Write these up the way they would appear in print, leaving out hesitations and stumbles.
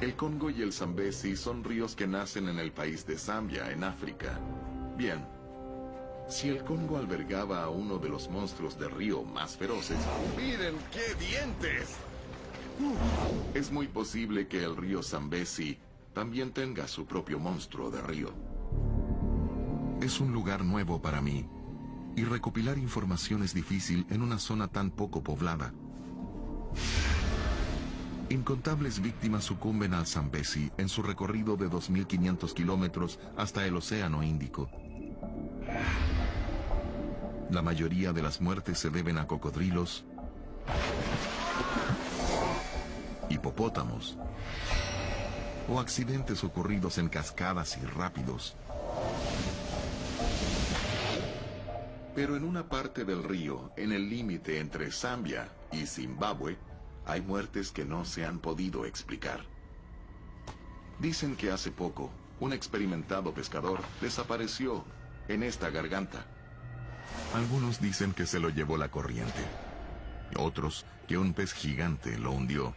El Congo y el Zambezi son ríos que nacen en el país de Zambia, en África. Bien, si el Congo albergaba a uno de los monstruos de río más feroces... ¡Miren qué dientes! Es muy posible que el río Zambezi también tenga su propio monstruo de río. Es un lugar nuevo para mí, y recopilar información es difícil en una zona tan poco poblada. Incontables víctimas sucumben al Zambezi en su recorrido de 2.500 kilómetros hasta el Océano Índico. La mayoría de las muertes se deben a cocodrilos, hipopótamos o accidentes ocurridos en cascadas y rápidos. Pero en una parte del río, en el límite entre Zambia y Zimbabue, hay muertes que no se han podido explicar. Dicen que hace poco, un experimentado pescador desapareció en esta garganta. Algunos dicen que se lo llevó la corriente. Otros que un pez gigante lo hundió.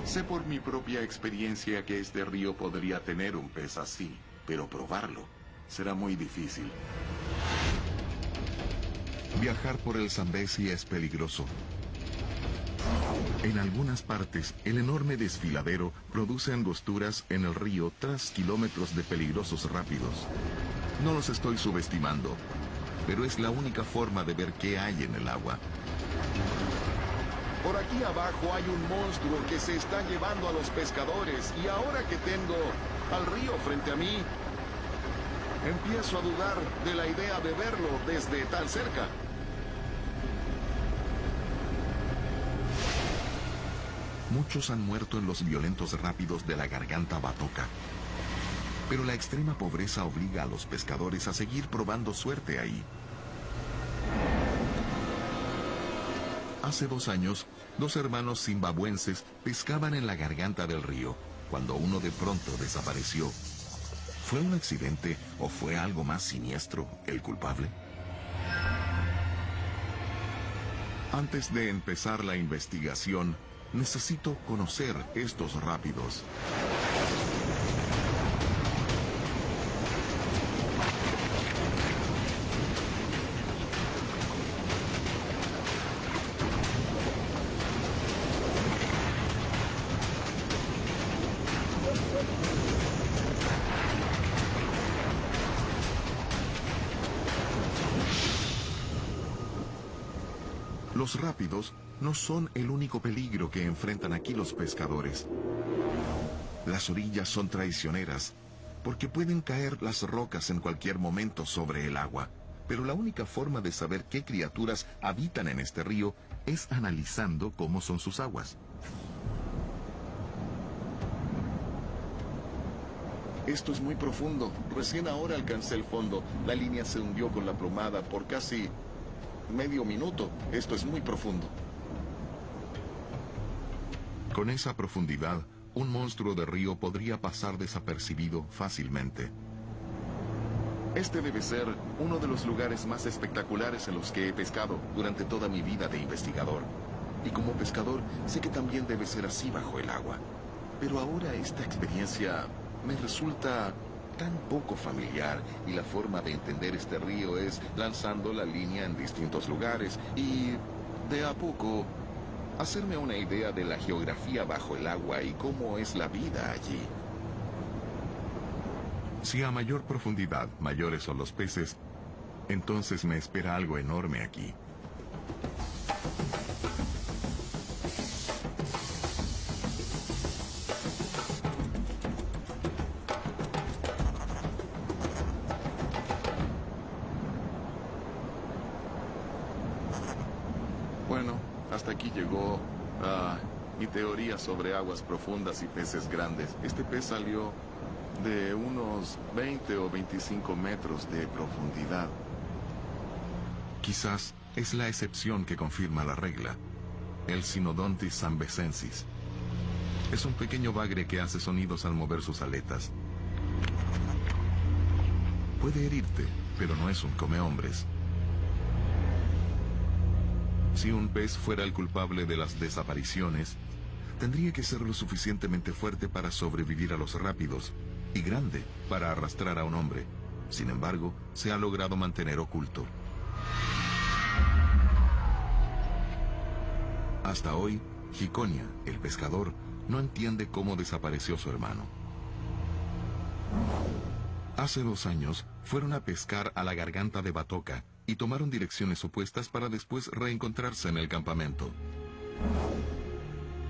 Sé por mi propia experiencia que este río podría tener un pez así, pero probarlo será muy difícil. Viajar por el Zambezi es peligroso. En algunas partes, el enorme desfiladero produce angosturas en el río tras kilómetros de peligrosos rápidos. No los estoy subestimando, pero es la única forma de ver qué hay en el agua. Por aquí abajo hay un monstruo que se está llevando a los pescadores, y ahora que tengo al río frente a mí, empiezo a dudar de la idea de verlo desde tan cerca. Muchos han muerto en los violentos rápidos de la garganta Batoka. Pero la extrema pobreza obliga a los pescadores a seguir probando suerte ahí. Hace 2 años, 2 hermanos zimbabuenses pescaban en la garganta del río, cuando uno de pronto desapareció. ¿Fue un accidente o fue algo más siniestro el culpable? Antes de empezar la investigación, necesito conocer estos rápidos. Los rápidos no son el único peligro que enfrentan aquí los pescadores. Las orillas son traicioneras, porque pueden caer las rocas en cualquier momento sobre el agua. Pero la única forma de saber qué criaturas habitan en este río es analizando cómo son sus aguas. Esto es muy profundo. Recién ahora alcancé el fondo. La línea se hundió con la plomada por casi medio minuto. Esto es muy profundo. Con esa profundidad, un monstruo de río podría pasar desapercibido fácilmente. Este debe ser uno de los lugares más espectaculares en los que he pescado durante toda mi vida de investigador. Y como pescador, sé que también debe ser así bajo el agua. Pero ahora esta experiencia me resulta tan poco familiar, y la forma de entender este río es lanzando la línea en distintos lugares y, de a poco, hacerme una idea de la geografía bajo el agua y cómo es la vida allí. Si a mayor profundidad, mayores son los peces, entonces me espera algo enorme aquí. Bueno, hasta aquí llegó mi teoría sobre aguas profundas y peces grandes. Este pez salió de unos 20 o 25 metros de profundidad. Quizás es la excepción que confirma la regla. El Cynodontis zambesensis. Es un pequeño bagre que hace sonidos al mover sus aletas. Puede herirte, pero no es un comehombres. Si un pez fuera el culpable de las desapariciones, Tendría que ser lo suficientemente fuerte para sobrevivir a los rápidos y grande para arrastrar a un hombre. Sin embargo, se ha logrado mantener oculto. Hasta hoy, Hiconia, el pescador, no entiende cómo desapareció su hermano. Hace 2 años, fueron a pescar a la garganta de Batoca y tomaron direcciones opuestas para después reencontrarse en el campamento.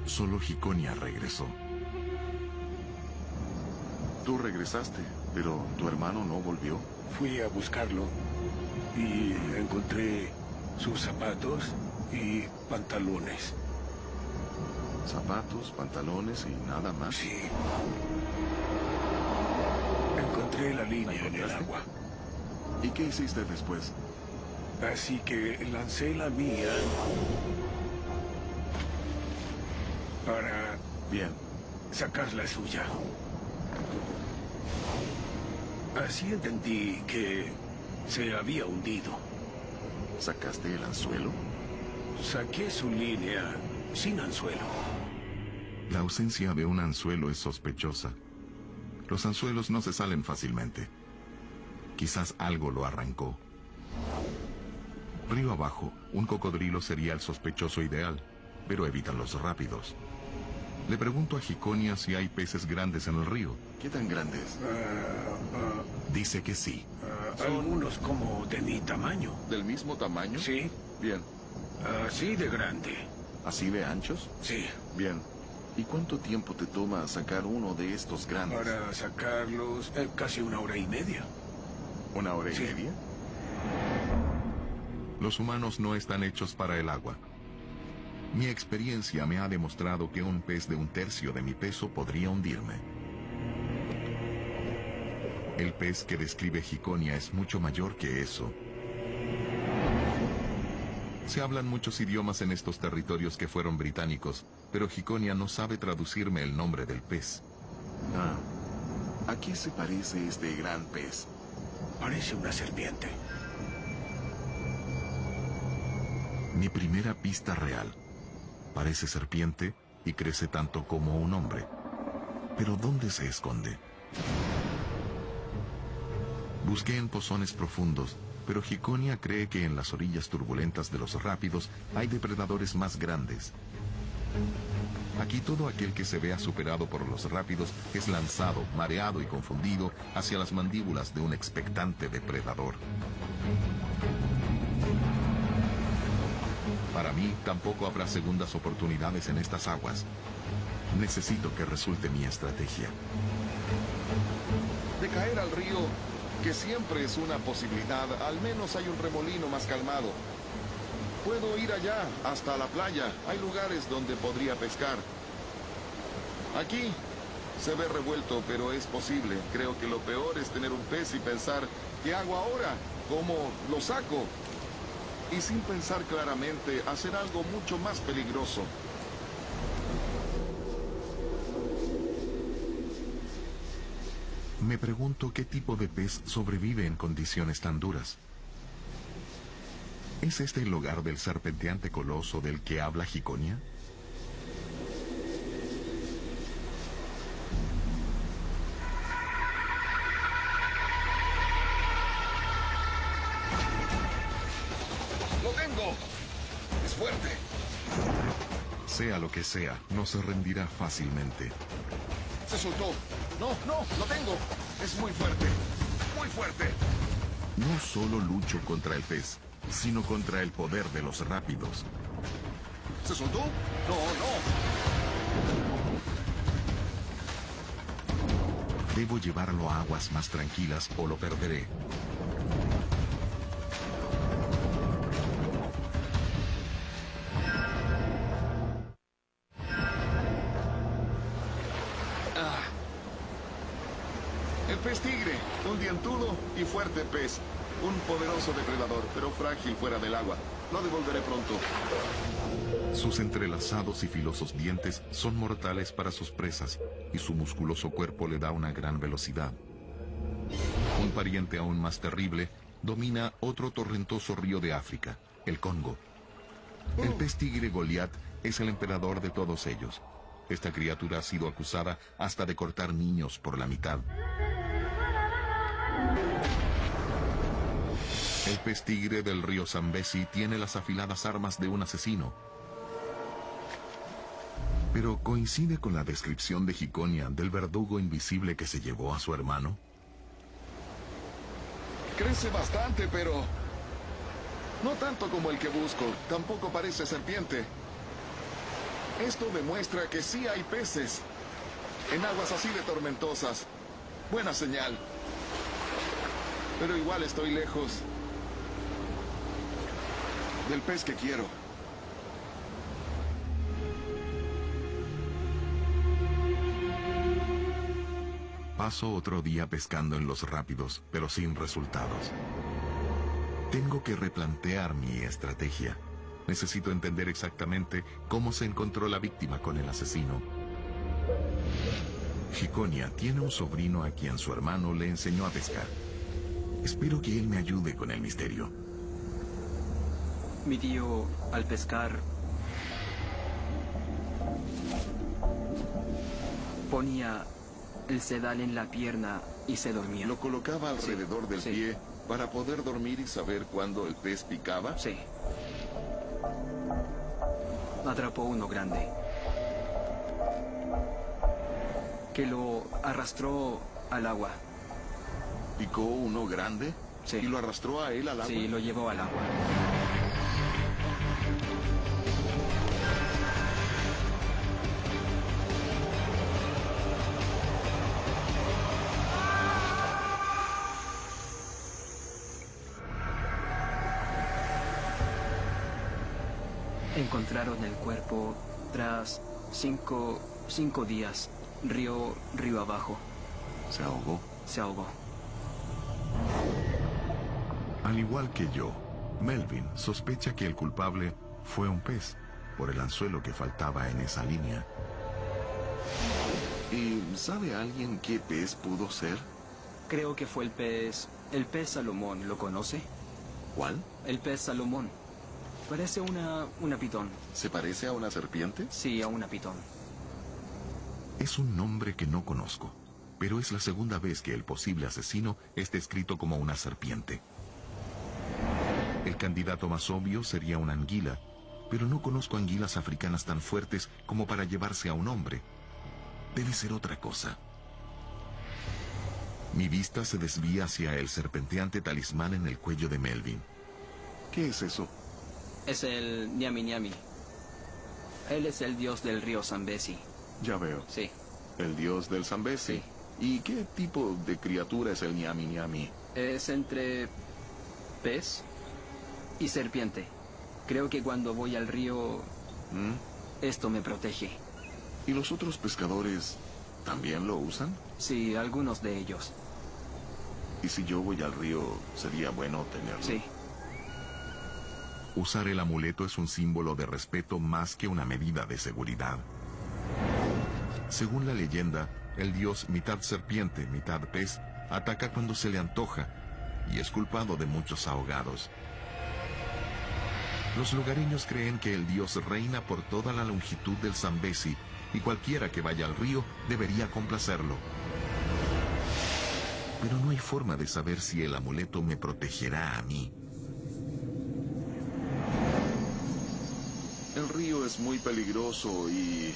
Solo Hiconia regresó. Tú regresaste, pero tu hermano no volvió. Fui a buscarlo y encontré sus zapatos y pantalones. Zapatos, pantalones y nada más. Sí. Encontré la línea en el agua. ¿Y qué hiciste después? Así que lancé la mía para Bien. sacar la suya. Así entendí que se había hundido. ¿Sacaste el anzuelo? Saqué su línea sin anzuelo. La ausencia de un anzuelo es sospechosa. Los anzuelos no se salen fácilmente. Quizás algo lo arrancó. Río abajo, un cocodrilo sería el sospechoso ideal, pero evitan los rápidos. Le pregunto a Hiconia si hay peces grandes en el río. ¿Qué tan grandes? Dice que sí. Algunos como de mi tamaño. ¿Del mismo tamaño? Sí, Bien. así de grande. ¿Así de anchos? Sí. Bien. ¿Y cuánto tiempo te toma sacar uno de estos grandes? Para sacarlos, casi 1 hora y media. ¿1 hora y Sí. media? Los humanos no están hechos para el agua. Mi experiencia me ha demostrado que un pez de 1/3 de mi peso podría hundirme. El pez que describe Hiconia es mucho mayor que eso. Se hablan muchos idiomas en estos territorios que fueron británicos, pero Hiconia no sabe traducirme el nombre del pez. ¿A qué se parece este gran pez? Parece una serpiente. Mi primera pista real. Parece serpiente y crece tanto como un hombre. ¿Pero dónde se esconde? Busqué en pozones profundos, pero Hiconia cree que en las orillas turbulentas de los rápidos hay depredadores más grandes. Aquí todo aquel que se vea superado por los rápidos es lanzado, mareado y confundido hacia las mandíbulas de un expectante depredador. Para mí, tampoco habrá segundas oportunidades en estas aguas. Necesito que resulte mi estrategia. De caer al río, que siempre es una posibilidad, al menos hay un remolino más calmado. Puedo ir allá, hasta la playa. Hay lugares donde podría pescar. Aquí se ve revuelto, pero es posible. Creo que lo peor es tener un pez y pensar, ¿qué hago ahora? ¿Cómo lo saco? Y sin pensar claramente, hacer algo mucho más peligroso. Me pregunto qué tipo de pez sobrevive en condiciones tan duras. ¿Es este el hogar del serpenteante coloso del que habla Hiconia? ¡Lo tengo! ¡Es fuerte! Sea lo que sea, no se rendirá fácilmente. ¡Se soltó! ¡No, no! ¡Lo tengo! ¡Es muy fuerte! ¡Muy fuerte! No solo lucho contra el pez, sino contra el poder de los rápidos. ¿Se soltó? ¡No, no! Debo llevarlo a aguas más tranquilas o lo perderé. El pez tigre, un dientudo y fuerte pez. Un poderoso depredador, pero frágil fuera del agua. Lo devolveré pronto. Sus entrelazados y filosos dientes son mortales para sus presas, y su musculoso cuerpo le da una gran velocidad. Un pariente aún más terrible domina otro torrentoso río de África, el Congo. El pez tigre Goliat es el emperador de todos ellos. Esta criatura ha sido acusada hasta de cortar niños por la mitad. El pez tigre del río Zambezi tiene las afiladas armas de un asesino. Pero ¿coincide con la descripción de Hiconia del verdugo invisible que se llevó a su hermano? Crece bastante, pero no tanto como el que busco. Tampoco parece serpiente. Esto demuestra que sí hay peces en aguas así de tormentosas. Buena señal. Pero igual estoy lejos del pez que quiero. Paso otro día pescando en los rápidos, pero sin resultados. Tengo que replantear mi estrategia. Necesito entender exactamente cómo se encontró la víctima con el asesino. Hiconia tiene un sobrino a quien su hermano le enseñó a pescar. Espero que él me ayude con el misterio. Mi tío, al pescar, ponía el sedal en la pierna y se dormía. Lo colocaba alrededor del pie para poder dormir y saber cuándo el pez picaba. Sí. Atrapó uno grande, que lo arrastró al agua. ¿Picó uno grande? Sí. ¿Y lo arrastró a él al agua? Sí, lo llevó al agua. Encontraron el cuerpo tras cinco días, río abajo. ¿Se ahogó? Se ahogó. Al igual que yo, Melvin sospecha que el culpable fue un pez, por el anzuelo que faltaba en esa línea. ¿Y sabe alguien qué pez pudo ser? Creo que fue el pez Salomón, ¿lo conoce? ¿Cuál? El pez Salomón. Parece una pitón. ¿Se parece a una serpiente? Sí, a una pitón. Es un nombre que no conozco, pero es la segunda vez que el posible asesino es descrito como una serpiente. El candidato más obvio sería una anguila, pero no conozco anguilas africanas tan fuertes como para llevarse a un hombre. Debe ser otra cosa. Mi vista se desvía hacia el serpenteante talismán en el cuello de Melvin. ¿Qué es eso? Es el Nyami Nyami. Él es el dios del río Zambezi. Ya veo. Sí. El dios del Zambezi. Sí. ¿Y qué tipo de criatura es el Nyami Nyami? Es entre pez y serpiente. Creo que cuando voy al río, esto me protege. ¿Y los otros pescadores también lo usan? Sí, algunos de ellos. ¿Y si yo voy al río, sería bueno tenerlo? Sí. Usar el amuleto es un símbolo de respeto más que una medida de seguridad. Según la leyenda, el dios mitad serpiente, mitad pez, ataca cuando se le antoja y es culpado de muchos ahogados. Los lugareños creen que el dios reina por toda la longitud del Zambezi y cualquiera que vaya al río debería complacerlo. Pero no hay forma de saber si el amuleto me protegerá a mí. El río es muy peligroso y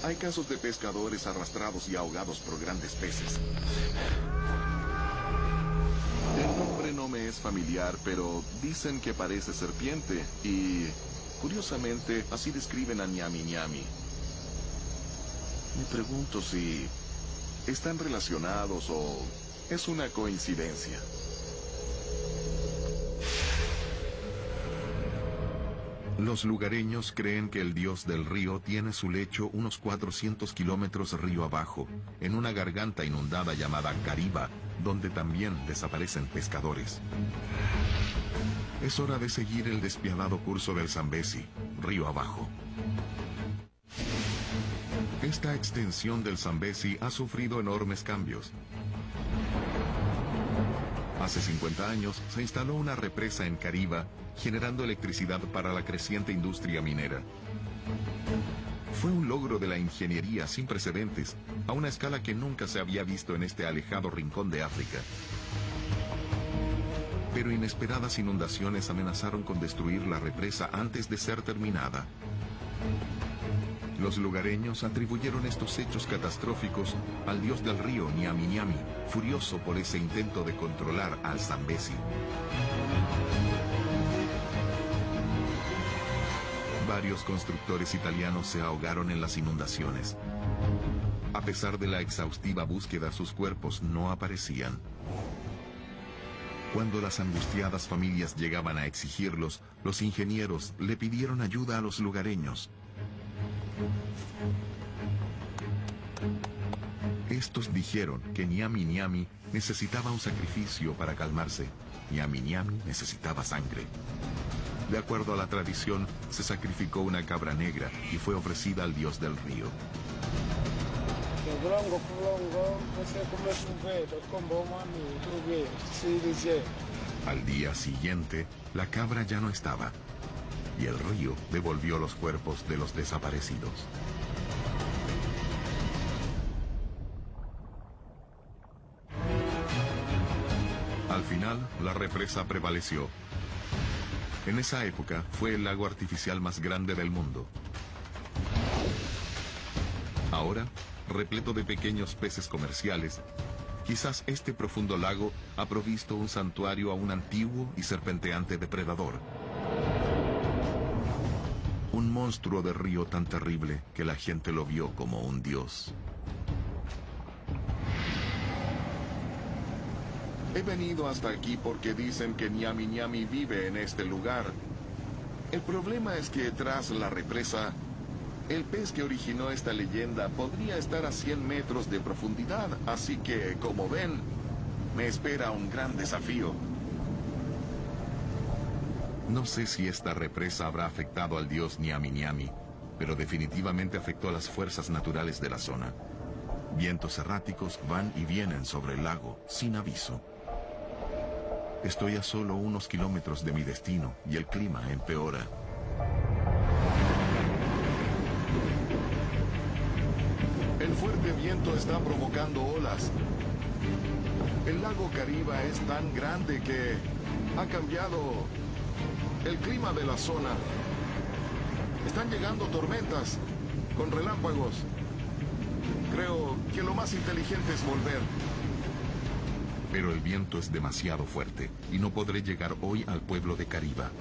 hay casos de pescadores arrastrados y ahogados por grandes peces. El nombre no me es familiar, pero dicen que parece serpiente y, curiosamente, así describen a Nyami Nyami. Me pregunto si están relacionados o es una coincidencia. Los lugareños creen que el dios del río tiene su lecho unos 400 kilómetros río abajo, en una garganta inundada llamada Cariba, donde también desaparecen pescadores. Es hora de seguir el despiadado curso del Zambezi, río abajo. Esta extensión del Zambezi ha sufrido enormes cambios. Hace 50 años se instaló una represa en Cariba, generando electricidad para la creciente industria minera. Fue un logro de la ingeniería sin precedentes, a una escala que nunca se había visto en este alejado rincón de África. Pero inesperadas inundaciones amenazaron con destruir la represa antes de ser terminada. Los lugareños atribuyeron estos hechos catastróficos al dios del río Nyami Nyami, furioso por ese intento de controlar al Zambezi. Varios constructores italianos se ahogaron en las inundaciones. A pesar de la exhaustiva búsqueda, sus cuerpos no aparecían. Cuando las angustiadas familias llegaban a exigirlos, los ingenieros le pidieron ayuda a los lugareños. Estos dijeron que Nyami Nyami necesitaba un sacrificio para calmarse. Nyami Nyami necesitaba sangre. De acuerdo a la tradición, se sacrificó una cabra negra y fue ofrecida al dios del río. Al día siguiente, la cabra ya no estaba, y el río devolvió los cuerpos de los desaparecidos. Al final, la represa prevaleció. En esa época, fue el lago artificial más grande del mundo. Ahora, repleto de pequeños peces comerciales, quizás este profundo lago ha provisto un santuario a un antiguo y serpenteante depredador. Un monstruo de río tan terrible que la gente lo vio como un dios. He venido hasta aquí porque dicen que Nyami Nyami vive en este lugar. El problema es que tras la represa, el pez que originó esta leyenda podría estar a 100 metros de profundidad, así que, como ven, me espera un gran desafío. No sé si esta represa habrá afectado al dios Nyami Nyami, pero definitivamente afectó a las fuerzas naturales de la zona. Vientos erráticos van y vienen sobre el lago, sin aviso. Estoy a solo unos kilómetros de mi destino y el clima empeora. El fuerte viento está provocando olas. El lago Kariba es tan grande que ha cambiado el clima de la zona. Están llegando tormentas con relámpagos. Creo que lo más inteligente es volver. Pero el viento es demasiado fuerte y no podré llegar hoy al pueblo de Kariba.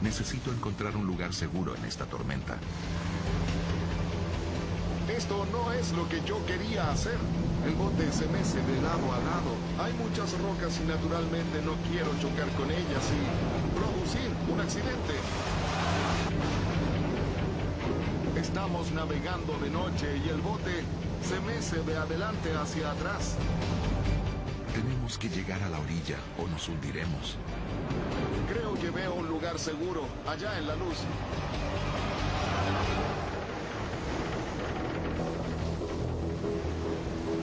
Necesito encontrar un lugar seguro en esta tormenta. Esto no es lo que yo quería hacer. El bote se mece de lado a lado. Hay muchas rocas y naturalmente no quiero chocar con ellas y producir un accidente. Estamos navegando de noche y el bote se mece de adelante hacia atrás. Tenemos que llegar a la orilla o nos hundiremos. Creo que veo un lugar seguro, allá en la luz.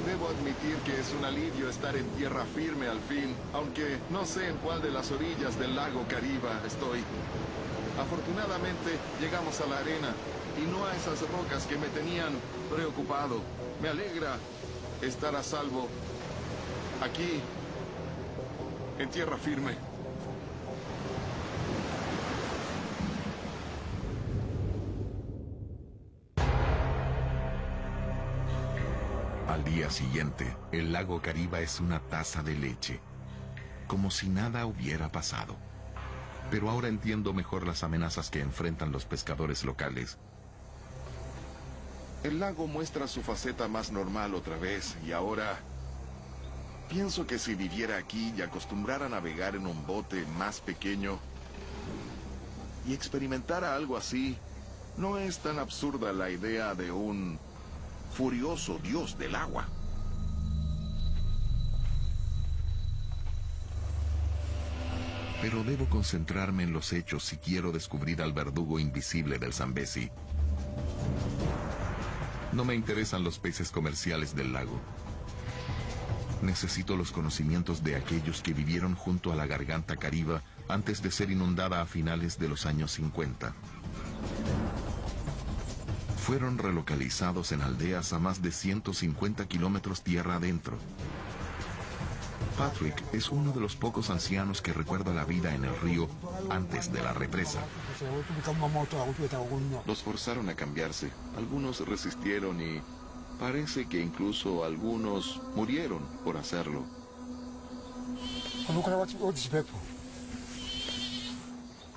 Debo admitir que es un alivio estar en tierra firme al fin, aunque no sé en cuál de las orillas del lago Kariba estoy. Afortunadamente, llegamos a la arena y no a esas rocas que me tenían preocupado. Me alegra estar a salvo aquí, en tierra firme. Al día siguiente, el lago Kariba es una taza de leche, como si nada hubiera pasado. Pero ahora entiendo mejor las amenazas que enfrentan los pescadores locales. El lago muestra su faceta más normal otra vez y ahora pienso que si viviera aquí y acostumbrara a navegar en un bote más pequeño y experimentara algo así, no es tan absurda la idea de un furioso dios del agua. Pero debo concentrarme en los hechos si quiero descubrir al verdugo invisible del Zambezi. No me interesan los peces comerciales del lago. Necesito los conocimientos de aquellos que vivieron junto a la garganta Kariba antes de ser inundada a finales de los años 50. fueron relocalizados en aldeas a más de 150 kilómetros tierra adentro. Patrick es uno de los pocos ancianos que recuerda la vida en el río antes de la represa. Los forzaron a cambiarse. Algunos resistieron y parece que incluso algunos murieron por hacerlo.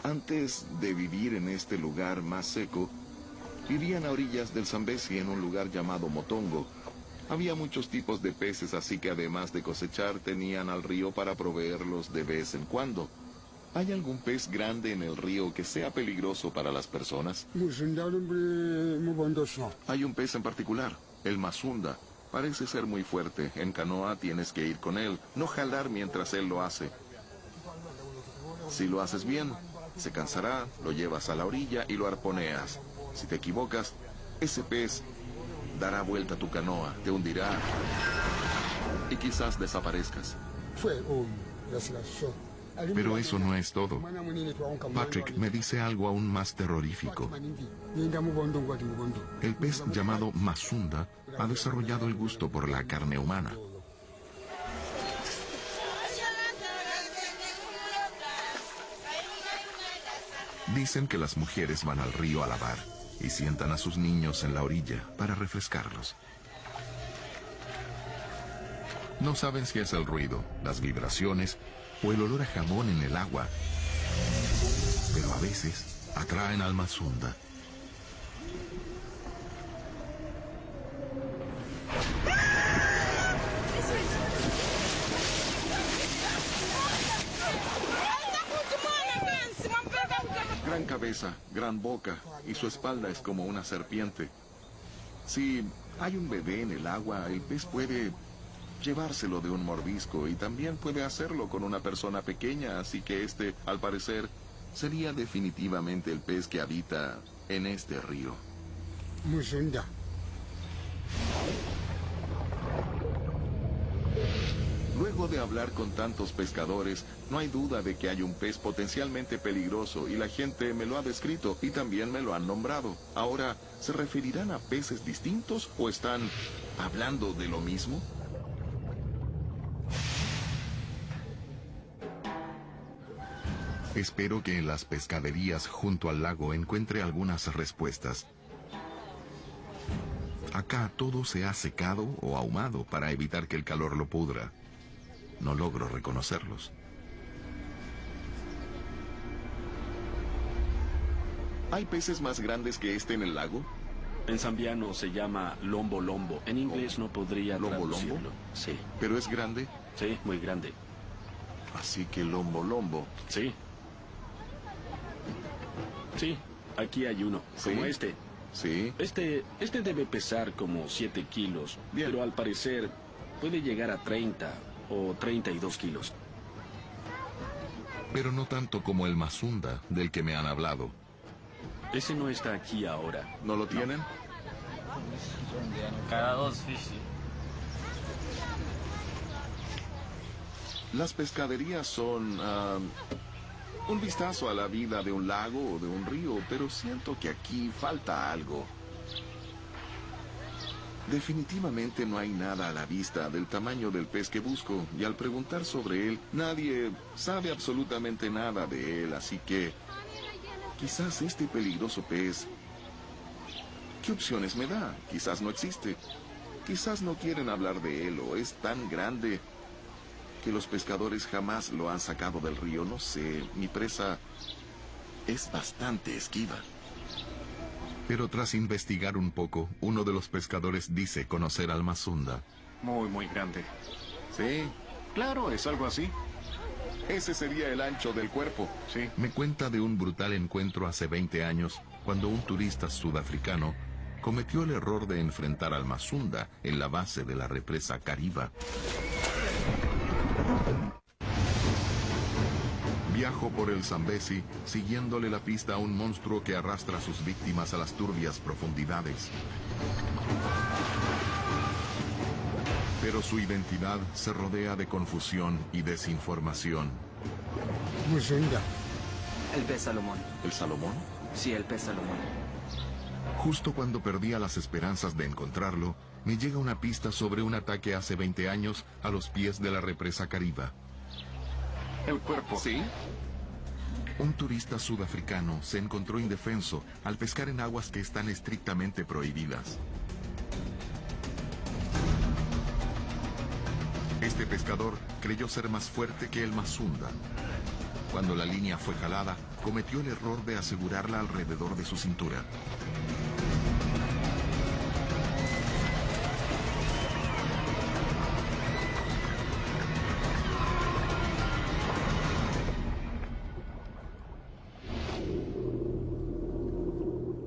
Antes de vivir en este lugar más seco, vivían a orillas del Zambezi en un lugar llamado Motongo. Había muchos tipos de peces, así que además de cosechar, tenían al río para proveerlos de vez en cuando. ¿Hay algún pez grande en el río que sea peligroso para las personas? Hay un pez en particular, el masunda. Parece ser muy fuerte. En canoa tienes que ir con él, no jalar mientras él lo hace. Si lo haces bien, se cansará, lo llevas a la orilla y lo arponeas. Si te equivocas, ese pez dará vuelta a tu canoa, te hundirá y quizás desaparezcas. Pero eso no es todo. Patrick me dice algo aún más terrorífico. El pez llamado masunda ha desarrollado el gusto por la carne humana. Dicen que las mujeres van al río a lavar y sientan a sus niños en la orilla para refrescarlos. No saben si es el ruido, las vibraciones o el olor a jabón en el agua, pero a veces atraen al masunda. Gran cabeza, gran boca, y su espalda es como una serpiente. Si hay un bebé en el agua, el pez puede llevárselo de un mordisco y también puede hacerlo con una persona pequeña, así que este, al parecer, sería definitivamente el pez que habita en este río. Luego de hablar con tantos pescadores, no hay duda de que hay un pez potencialmente peligroso y la gente me lo ha descrito y también me lo han nombrado. Ahora, ¿se referirán a peces distintos o están hablando de lo mismo? Espero que en las pescaderías junto al lago encuentre algunas respuestas. Acá todo se ha secado o ahumado para evitar que el calor lo pudra. No logro reconocerlos. ¿Hay peces más grandes que este en el lago? En zambiano se llama lombo lombo. En inglés no podría ¿Lombo traducirlo. lombo? Sí, ¿Pero es grande? sí, muy grande. Así que lombo lombo. Sí. Sí, aquí hay uno, ¿Sí? como este. Sí. Este debe pesar como 7 kilos, Bien. pero al parecer puede llegar a 30 o 32 kilos. Pero no tanto como el masunda del que me han hablado. Ese no está aquí ahora. ¿No lo tienen? Las pescaderías son un vistazo a la vida de un lago o de un río, pero siento que aquí falta algo. Definitivamente no hay nada a la vista del tamaño del pez que busco, y al preguntar sobre él, nadie sabe absolutamente nada de él, así que quizás este peligroso pez... ¿Qué opciones me da? Quizás no existe. Quizás no quieren hablar de él o es tan grande que los pescadores jamás lo han sacado del río. No sé, mi presa es bastante esquiva. Pero tras investigar un poco, uno de los pescadores dice conocer al masunda. Muy grande. Sí, Claro, es algo así. ese sería el ancho del cuerpo. Sí. Me cuenta de un brutal encuentro hace 20 años, cuando un turista sudafricano cometió el error de enfrentar al masunda en la base de la represa Kariba. Viajo por el Zambezi, siguiéndole la pista a un monstruo que arrastra a sus víctimas a las turbias profundidades. Pero su identidad se rodea de confusión y desinformación. El pez Salomón. ¿El Salomón? Sí, el pez Salomón. Justo cuando perdía las esperanzas de encontrarlo, me llega una pista sobre un ataque hace 20 años a los pies de la represa Kariba. El cuerpo. ¿Sí? Un turista sudafricano se encontró indefenso al pescar en aguas que están estrictamente prohibidas. Este pescador creyó ser más fuerte que el Masunda. Cuando la línea fue jalada, cometió el error de asegurarla alrededor de su cintura.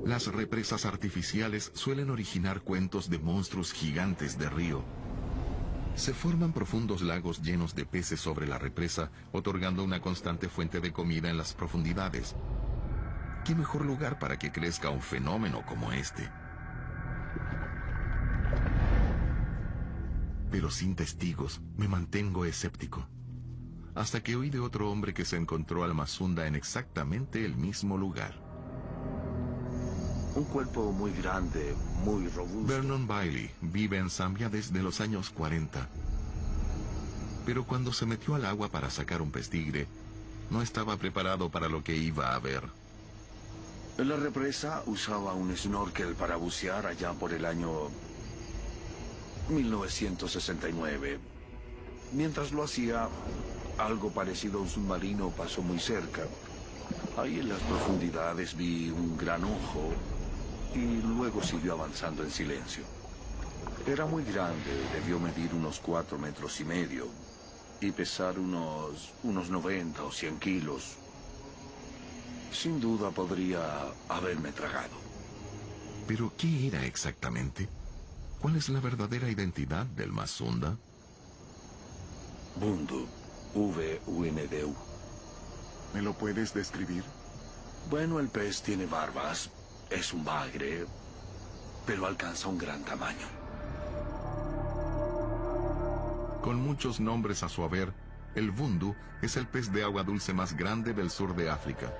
Las represas artificiales suelen originar cuentos de monstruos gigantes de río. Se forman profundos lagos llenos de peces sobre la represa, otorgando una constante fuente de comida en las profundidades. ¿Qué mejor lugar para que crezca un fenómeno como este? Pero sin testigos, me mantengo escéptico. Hasta que oí de otro hombre que se encontró al Masunda en exactamente el mismo lugar. Un cuerpo muy grande, muy robusto. Vernon Bailey vive en Zambia desde los años 40. Pero cuando se metió al agua para sacar un pez tigre, no estaba preparado para lo que iba a ver. En la represa usaba un snorkel para bucear allá por el año 1969. Mientras lo hacía, algo parecido a un submarino pasó muy cerca. Ahí en las profundidades vi un gran ojo y luego siguió avanzando en silencio. Era muy grande, debió medir unos 4,5 metros y pesar unos 90 o 100 kilos. Sin duda podría haberme tragado. ¿Pero qué era exactamente? ¿Cuál es la verdadera identidad del Masunda? Vundu, V-U-N-D-U. ¿Me lo puedes describir? Bueno, el pez tiene barbas, es un bagre, pero alcanza un gran tamaño. Con muchos nombres a su haber, el vundu es el pez de agua dulce más grande del sur de África.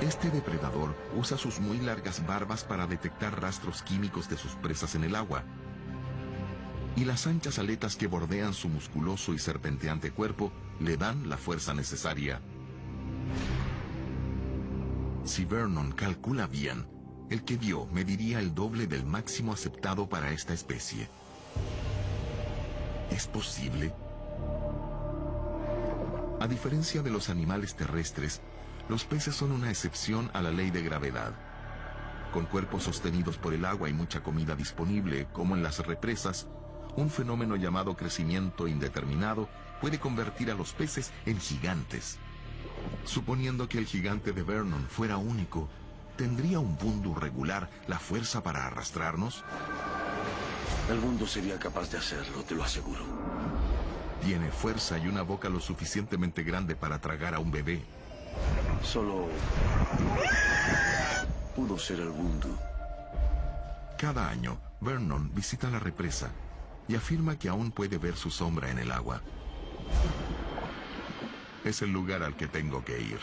Este depredador usa sus muy largas barbas para detectar rastros químicos de sus presas en el agua. Y las anchas aletas que bordean su musculoso y serpenteante cuerpo le dan la fuerza necesaria. Si Vernon calcula bien, el que vio mediría el doble del máximo aceptado para esta especie. ¿Es posible? A diferencia de los animales terrestres, los peces son una excepción a la ley de gravedad. Con cuerpos sostenidos por el agua y mucha comida disponible, como en las represas, un fenómeno llamado crecimiento indeterminado puede convertir a los peces en gigantes. Suponiendo que el gigante de Vernon fuera único, ¿tendría un vundu regular la fuerza para arrastrarnos? El mundo sería capaz de hacerlo, te lo aseguro. Tiene fuerza y una boca lo suficientemente grande para tragar a un bebé. Solo pudo ser el Vundu. Cada año, Vernon visita la represa y afirma que aún puede ver su sombra en el agua. Es el lugar al que tengo que ir.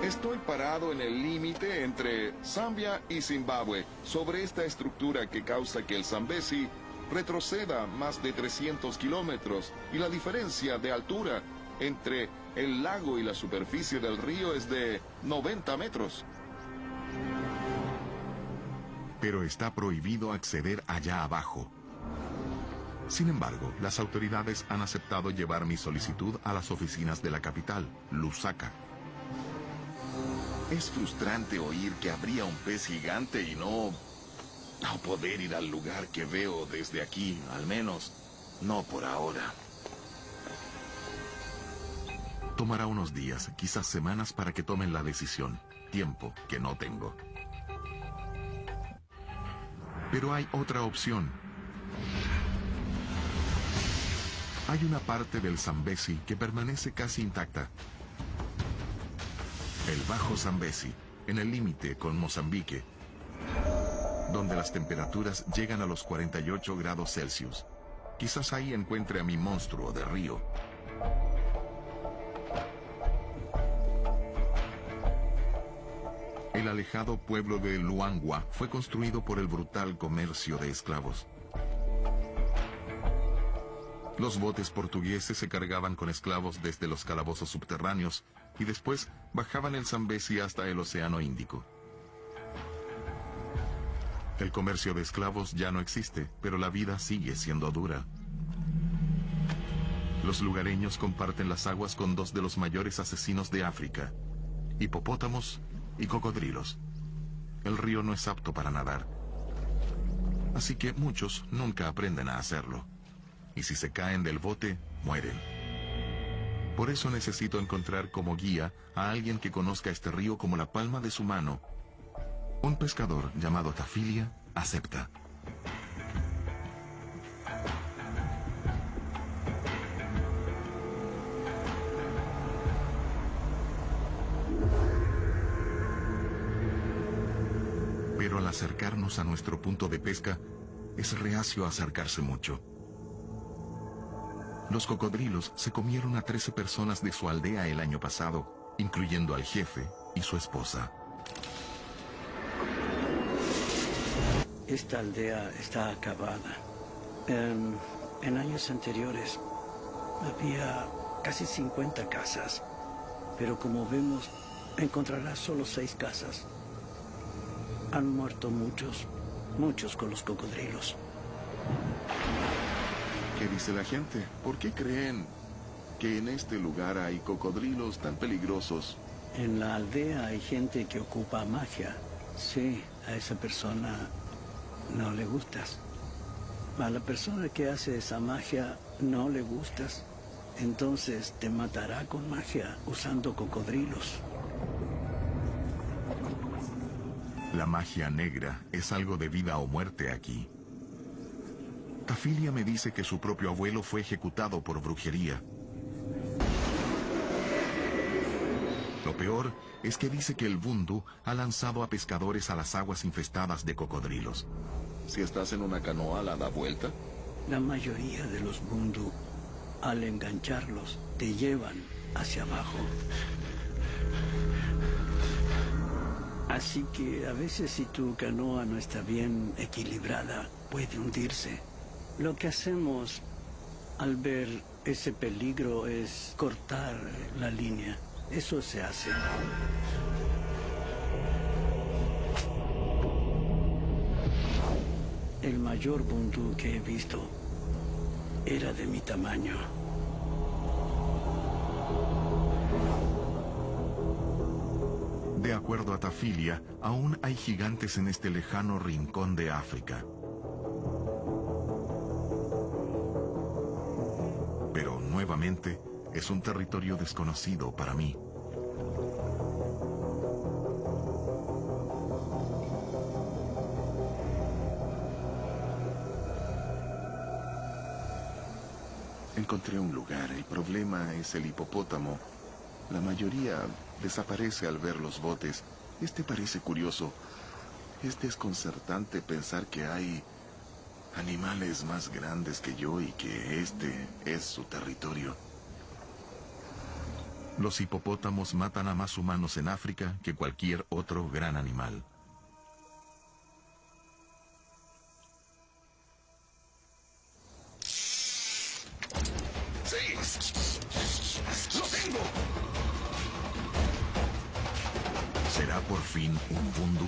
Estoy parado en el límite entre Zambia y Zimbabue, sobre esta estructura que causa que el Zambezi retroceda más de 300 kilómetros, y la diferencia de altura entre el lago y la superficie del río es de 90 metros. Pero está prohibido acceder allá abajo. Sin embargo, las autoridades han aceptado llevar mi solicitud a las oficinas de la capital, Lusaka. Es frustrante oír que habría un pez gigante y no poder ir al lugar que veo desde aquí, al menos no por ahora. Tomará unos días, quizás semanas, para que tomen la decisión. Tiempo que no tengo. Pero hay otra opción. Hay una parte del Zambezi que permanece casi intacta. El Bajo Zambezi, en el límite con Mozambique, donde las temperaturas llegan a los 48 grados Celsius. Quizás ahí encuentre a mi monstruo de río. alejado pueblo de Luangwa fue construido por el brutal comercio de esclavos. Los botes portugueses se cargaban con esclavos desde los calabozos subterráneos y después bajaban el Zambezi hasta el Océano Índico. El comercio de esclavos ya no existe, pero la vida sigue siendo dura. Los lugareños comparten las aguas con dos de los mayores asesinos de África, hipopótamos y cocodrilos. El río no es apto para nadar, así que muchos nunca aprenden a hacerlo. Y si se caen del bote, mueren. Por eso necesito encontrar como guía a alguien que conozca este río como la palma de su mano. Un pescador llamado Tafilia acepta. Pero al acercarnos a nuestro punto de pesca, es reacio a acercarse mucho. Los cocodrilos se comieron a 13 personas de su aldea el año pasado, incluyendo al jefe y su esposa. Esta aldea está acabada. En años anteriores había casi 50 casas, pero como vemos, encontrarás solo 6 casas. Han muerto muchos con los cocodrilos. ¿Qué dice la gente? ¿Por qué creen que en este lugar hay cocodrilos tan peligrosos? En la aldea hay gente que ocupa magia. Sí, a esa persona no le gustas. A la persona que hace esa magia no le gustas. Entonces te matará con magia usando cocodrilos. La magia negra es algo de vida o muerte aquí. Tafilia me dice que su propio abuelo fue ejecutado por brujería. Lo peor es que dice que el vundú ha lanzado a pescadores a las aguas infestadas de cocodrilos. Si estás en una canoa, ¿la da vuelta? La mayoría de los vundú, al engancharlos, te llevan hacia abajo. Así que a veces si tu canoa no está bien equilibrada, puede hundirse. Lo que hacemos al ver ese peligro es cortar la línea. Eso se hace. El mayor vundú que he visto era de mi tamaño. De acuerdo a Tafilia, aún hay gigantes en este lejano rincón de África. Pero nuevamente es un territorio desconocido para mí. Encontré un lugar. El problema es el hipopótamo. La mayoría desaparece al ver los botes. Este parece curioso. Es desconcertante pensar que hay animales más grandes que yo y que este es su territorio. Los hipopótamos matan a más humanos en África que cualquier otro gran animal. ¡Sí! ¡Lo tengo! ¿Será por fin un vundú?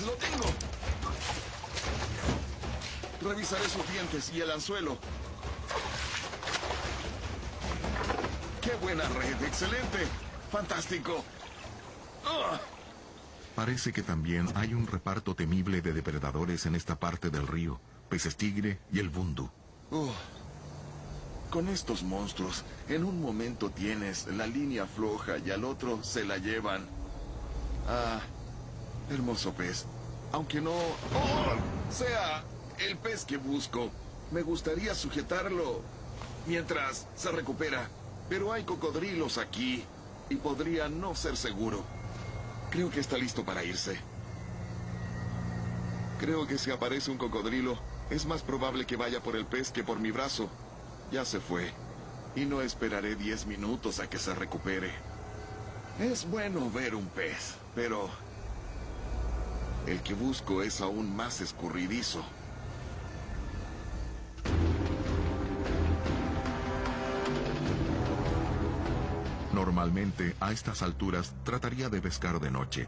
¡Lo tengo! Revisaré sus dientes y el anzuelo. ¡Qué buena red! ¡Excelente! ¡Fantástico! ¡Ah! Parece que también hay un reparto temible de depredadores en esta parte del río. Peces tigre y el vundú. Con estos monstruos, en un momento tienes la línea floja y al otro se la llevan. Ah, hermoso pez. Aunque no sea el pez que busco, me gustaría sujetarlo mientras se recupera. Pero hay cocodrilos aquí y podría no ser seguro. Creo que está listo para irse. Creo que si aparece un cocodrilo, es más probable que vaya por el pez que por mi brazo. Ya se fue. Y no esperaré 10 minutos a que se recupere. Es bueno ver un pez, pero el que busco es aún más escurridizo. Normalmente, a estas alturas, trataría de pescar de noche.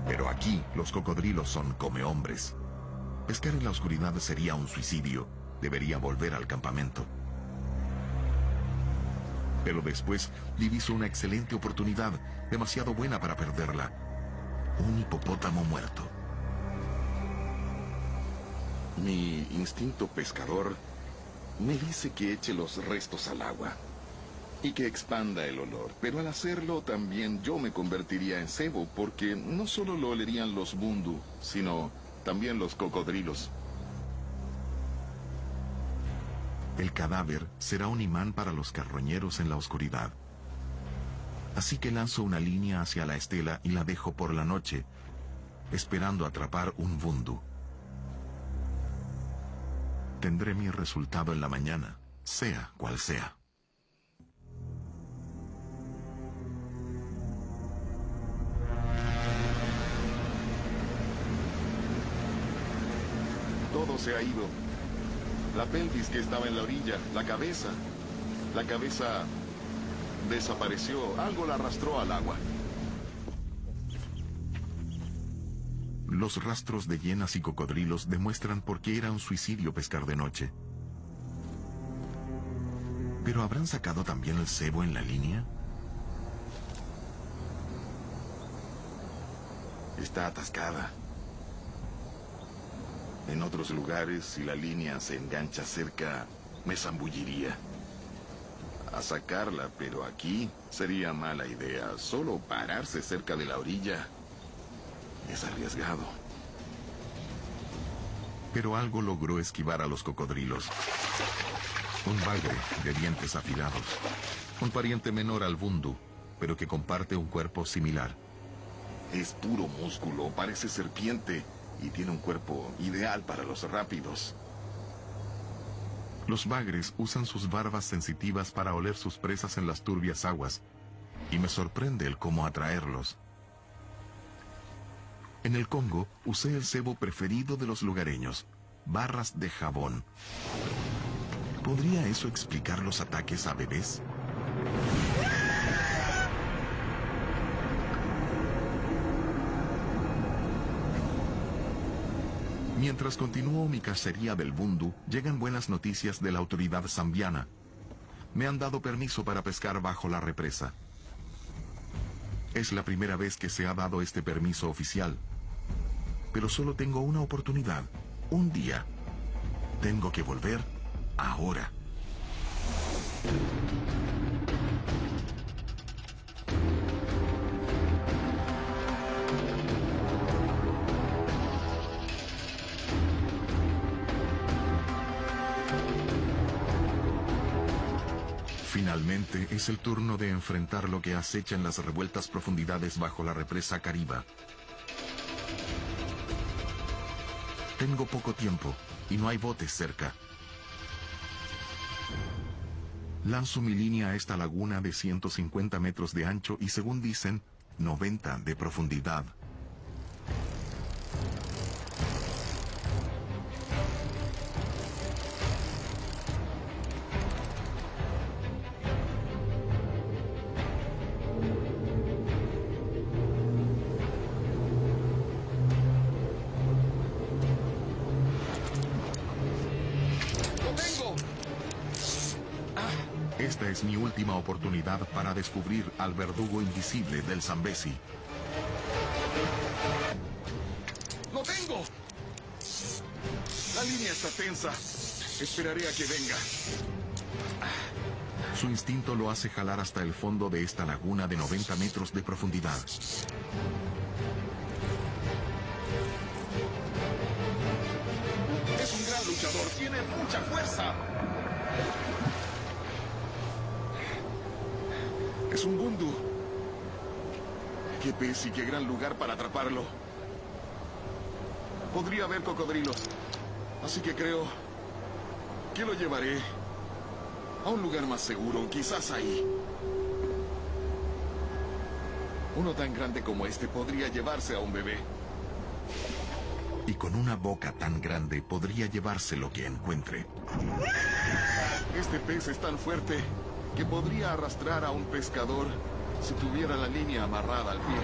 Pero aquí, los cocodrilos son comehombres. Pescar en la oscuridad sería un suicidio. Debería volver al campamento. Pero después, diviso una excelente oportunidad, demasiado buena para perderla. Un hipopótamo muerto. Mi instinto pescador me dice que eche los restos al agua y que expanda el olor, pero al hacerlo también yo me convertiría en cebo, porque no solo lo olerían los bundu, sino también los cocodrilos. El cadáver será un imán para los carroñeros en la oscuridad. Así que lanzo una línea hacia la estela y la dejo por la noche, esperando atrapar un bundu. Tendré mi resultado en la mañana, sea cual sea. Todo se ha ido. La pelvis que estaba en la orilla, la cabeza desapareció. Algo la arrastró al agua. Los rastros de hienas y cocodrilos demuestran por qué era un suicidio pescar de noche. ¿Pero habrán sacado también el cebo en la línea? Está atascada. En otros lugares, si la línea se engancha cerca, me zambulliría a sacarla, pero aquí sería mala idea. Solo pararse cerca de la orilla es arriesgado. Pero algo logró esquivar a los cocodrilos. Un bagre de dientes afilados. Un pariente menor al bundu, pero que comparte un cuerpo similar. Es puro músculo, parece serpiente y tiene un cuerpo ideal para los rápidos. Los bagres usan sus barbas sensitivas para oler sus presas en las turbias aguas, y me sorprende el cómo atraerlos. En el Congo usé el cebo preferido de los lugareños, barras de jabón. ¿Podría eso explicar los ataques a bebés? Mientras continúo mi cacería del bundu, llegan buenas noticias de la autoridad zambiana. Me han dado permiso para pescar bajo la represa. Es la primera vez que se ha dado este permiso oficial. Pero solo tengo una oportunidad, un día. Tengo que volver ahora. Finalmente es el turno de enfrentar lo que acecha en las revueltas profundidades bajo la represa Kariba. Tengo poco tiempo y no hay botes cerca. Lanzo mi línea a esta laguna de 150 metros de ancho y, según dicen, 90 de profundidad. Esta es mi última oportunidad para descubrir al verdugo invisible del Zambezi. ¡Lo tengo! La línea está tensa. Esperaré a que venga. Su instinto lo hace jalar hasta el fondo de esta laguna de 90 metros de profundidad. Es un gran luchador, tiene mucha fuerza. Es un bundu. Qué pez y qué gran lugar para atraparlo. Podría haber cocodrilos, así que creo que lo llevaré. A un lugar más seguro, quizás ahí. Uno tan grande como este podría llevarse a un bebé. Y con una boca tan grande podría llevarse lo que encuentre. Este pez es tan fuerte que podría arrastrar a un pescador si tuviera la línea amarrada al pie.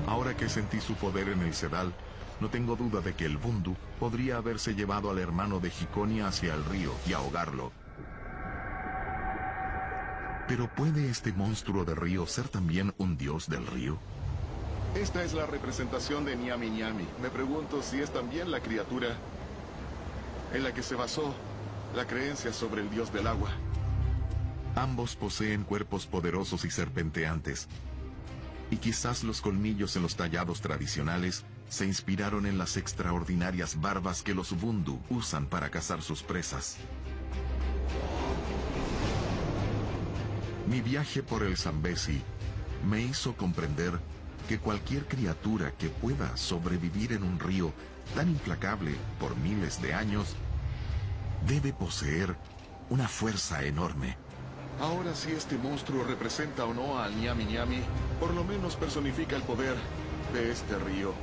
Ahora que sentí su poder en el sedal, no tengo duda de que el Vundu podría haberse llevado al hermano de Hikonia hacia el río y ahogarlo. Pero ¿puede este monstruo de río ser también un dios del río? Esta es la representación de Nyami Nyami. Me pregunto si es también la criatura en la que se basó la creencia sobre el dios del agua. Ambos poseen cuerpos poderosos y serpenteantes. Y quizás los colmillos en los tallados tradicionales se inspiraron en las extraordinarias barbas que los Vundu usan para cazar sus presas. Mi viaje por el Zambezi me hizo comprender que cualquier criatura que pueda sobrevivir en un río tan implacable por miles de años debe poseer una fuerza enorme. Ahora, si este monstruo representa o no al Nyami Nyami, por lo menos personifica el poder de este río.